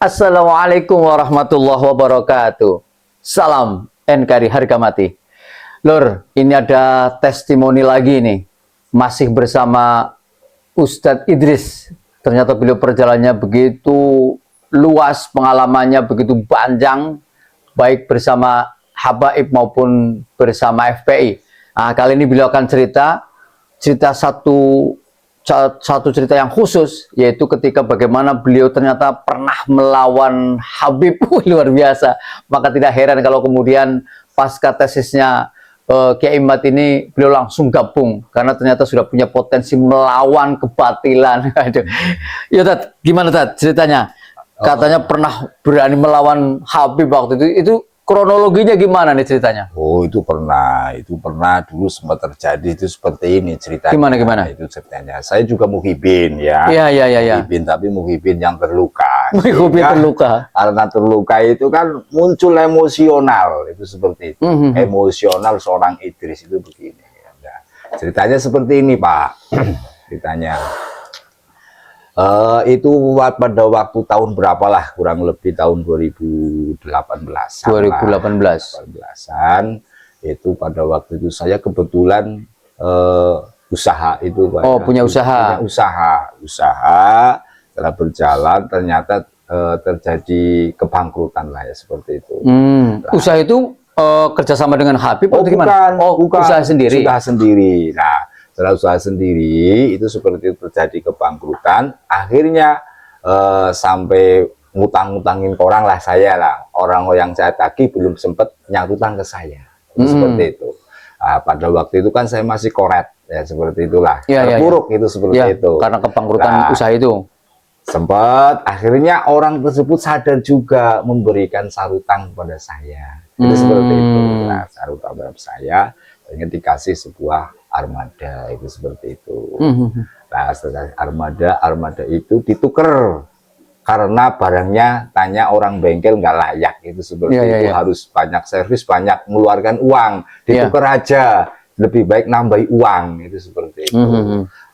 Assalamualaikum warahmatullahi wabarakatuh. Salam NKRI harga mati. Lur, ini ada testimoni lagi nih. Masih bersama Ustadz Idris. Ternyata beliau perjalanannya begitu luas, pengalamannya begitu panjang, baik bersama Habaib maupun bersama FPI. Nah, kali ini beliau akan cerita satu cerita yang khusus, yaitu ketika bagaimana beliau ternyata pernah melawan Habib. Luar biasa. Maka tidak heran kalau kemudian pasca tesisnya Kiai Imad ini beliau langsung gabung, karena ternyata sudah punya potensi melawan kebatilan. Ya Tat, gimana Tat ceritanya? Katanya pernah berani melawan Habib waktu itu kronologinya gimana nih ceritanya? Oh, itu pernah dulu sempat terjadi. Itu seperti ini ceritanya. Gimana? Itu ceritanya. Saya juga muhibin ya. Iya. Muhibin, tapi muhibin yang terluka. Muhibin terluka. Karena terluka itu kan muncul emosional, itu seperti itu. Emosional seorang Idris itu begini. Ya. Ceritanya seperti ini, Pak. Ceritanya. Itu pada waktu tahun berapalah, kurang lebih tahun 2018. Itu pada waktu itu saya kebetulan usaha itu Pak. Oh, punya usaha. Usaha setelah berjalan ternyata terjadi kebangkrutan lah ya, seperti itu. Nah, usaha itu kerjasama dengan Habib atau gimana? Bukan. Usaha sendiri. Usaha sendiri. Nah, setelah usaha sendiri itu seperti itu terjadi kebangkrutan, akhirnya sampai ngutang-ngutangin ke orang lah, saya lah, orang yang saya tagih belum sempat nyatutang ke saya. Itu seperti itu. Nah, pada waktu itu kan saya masih koret ya, seperti itulah. Terpuruk itu seperti itu. Karena kebangkrutan usaha itu. Sempat akhirnya orang tersebut sadar juga memberikan sarutang kepada saya. Itu seperti itu. Nah, sarutang kepada saya, ingin dikasih sebuah armada, itu seperti itu. Nah, setelah armada itu ditukar karena barangnya tanya orang bengkel nggak layak, itu seperti itu. Harus banyak servis, banyak mengeluarkan uang, ditukar aja, lebih baik nambahin uang, itu seperti itu.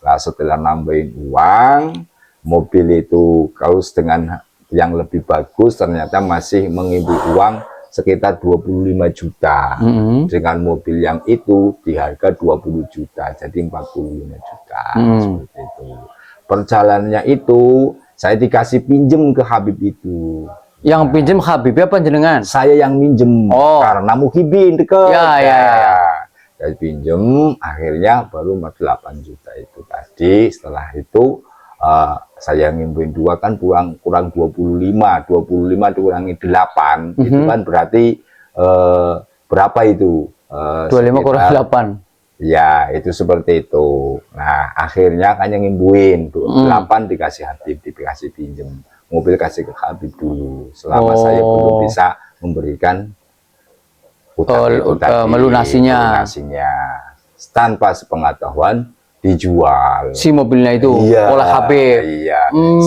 Nah, setelah nambahin uang, mobil itu kalau dengan yang lebih bagus ternyata masih mengibu uang sekitar 25 juta. Dengan mobil yang itu di harga 20 juta, jadi 45 juta. Seperti itu. Perjalanannya itu saya dikasih pinjem ke Habib itu. Yang pinjem Habibnya apa jenengan? Saya yang minjem, karena muhibin deket. Saya pinjem, akhirnya baru 8 juta itu tadi. Setelah itu saya ngimbuin 2 kan kurang 25 dikurangi 8, itu kan berarti berapa itu? 25 kurang 8. Ya, itu seperti itu. Nah, akhirnya kan yang ngimbuin 8 dikasih Habib, dikasih pinjem. Mobil kasih ke Habib dulu. Selama saya belum bisa memberikan melunasinya. Tanpa sepengetahuan dijual si mobilnya itu oleh Habib.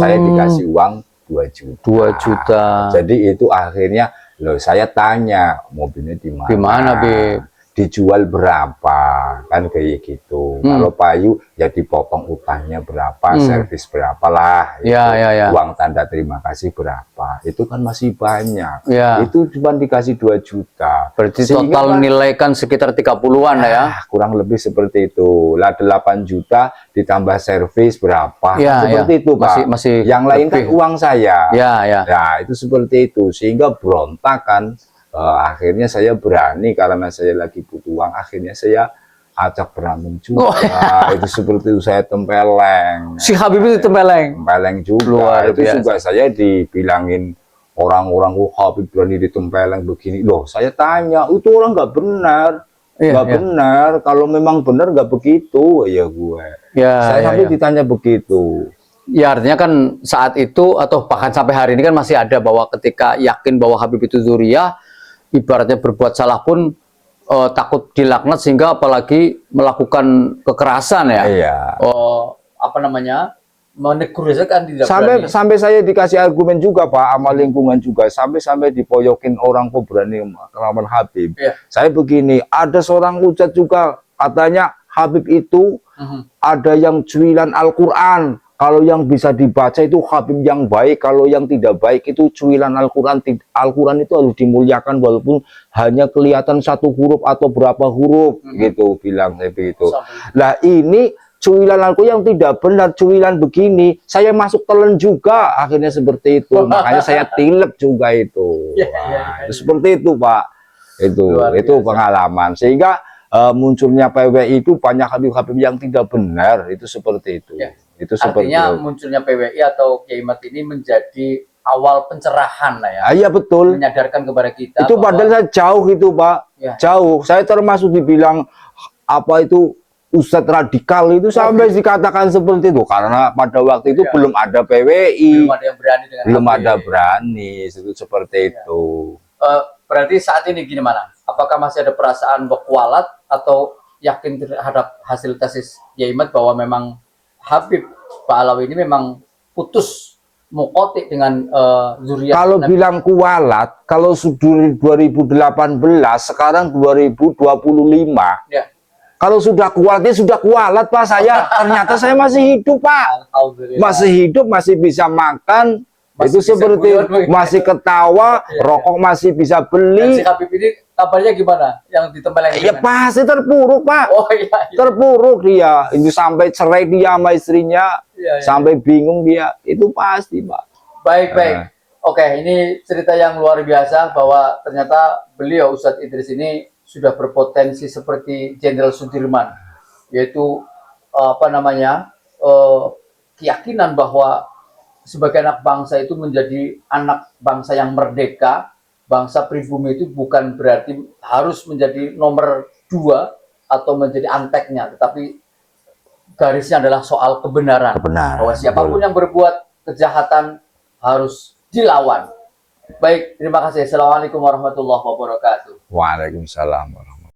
Saya dikasih uang 2 juta. 2 juta. Jadi itu akhirnya saya tanya mobilnya di mana, Beb? Dijual berapa, kan kayak gitu. Kalau payu ya dipotong utangnya berapa, servis berapa lah, uang tanda terima kasih berapa, itu kan masih banyak. Itu cuma dikasih 2 juta. Berarti total nilai kan sekitar 30-an ya? Kurang lebih seperti itu lah. 8 juta ditambah servis berapa, seperti itu Pak. Masih yang lain kan uang saya. Nah, itu seperti itu, sehingga berontakan. Akhirnya saya berani, karena saya lagi butuh uang, akhirnya saya ajak berantem juga. Itu seperti itu, saya tempeleng. Si Habib itu tempeleng juga. Itu juga saya dibilangin orang-orang, Habib berani ditempeleng begini. Loh, saya tanya, itu orang nggak benar. Nggak benar, kalau memang benar nggak begitu ya gue. Saya sampai ditanya begitu. Ya, artinya kan saat itu atau bahkan sampai hari ini kan masih ada bahwa ketika yakin bahwa Habib itu dzurriyyah, ibaratnya berbuat salah pun takut dilaknat, sehingga apalagi melakukan kekerasan menegur kan tidak sampai saya dikasih argumen juga Pak, sama lingkungan juga, sampai dipoyokin orang kok berani melawan Habib. Saya begini, ada seorang ustadz juga katanya Habib itu ada yang juilan Al-Quran, Kalau yang bisa dibaca itu Habib yang baik, kalau yang tidak baik itu cuilan Al-Quran. Al-Quran itu harus dimuliakan walaupun hanya kelihatan satu huruf atau berapa huruf gitu, bilang seperti itu. Nah ini cuilan Al-Quran yang tidak benar, cuilan begini, saya masuk telan juga, akhirnya seperti itu. Makanya saya tilep juga itu. Nah, itu seperti itu Pak. Itu pengalaman. Sehingga munculnya PWI itu banyak Habib-Habib yang tidak benar, itu seperti itu. Itu artinya munculnya PWI atau Kiai Mat ini menjadi awal pencerahan lah ya. Iya betul. Menyadarkan kepada kita. Itu bahwa, padahal saya jauh itu Pak. Ya. Jauh. Saya termasuk dibilang apa itu Ustadz radikal itu sampai dikatakan seperti itu karena pada waktu itu belum ada PWI. Belum ada yang berani dengan belum ada berani itu seperti itu. Berarti saat ini gimana? Apakah masih ada perasaan berkualat atau yakin terhadap hasil tesis Kiai Mat bahwa memang Habib Pak Alawi ini memang putus mukotik dengan zuriat? Kalau bilang kualat, kalau 2018 sekarang 2025, ya. Kalau sudah kualatnya sudah kualat Pak saya. Ternyata saya masih hidup Pak. Masih hidup, masih bisa makan. Masih itu seperti masih ketawa, rokok masih bisa beli. Dan si Habib ini kabarnya gimana? Yang ditempelin? Ya pasti terpuruk Pak. Oh, iya. Terpuruk dia. Itu sampai cerai dia sama istrinya, sampai bingung dia. Itu pasti Pak. Baik. Oke, ini cerita yang luar biasa bahwa ternyata beliau Ustadz Idris ini sudah berpotensi seperti Jenderal Sudirman, yaitu keyakinan bahwa sebagai anak bangsa itu menjadi anak bangsa yang merdeka, bangsa pribumi itu bukan berarti harus menjadi nomor 2 atau menjadi anteknya, tetapi garisnya adalah soal kebenaran. Bahwa siapapun yang berbuat kejahatan harus dilawan. Baik, terima kasih. Assalamualaikum warahmatullahi wabarakatuh. Waalaikumsalam.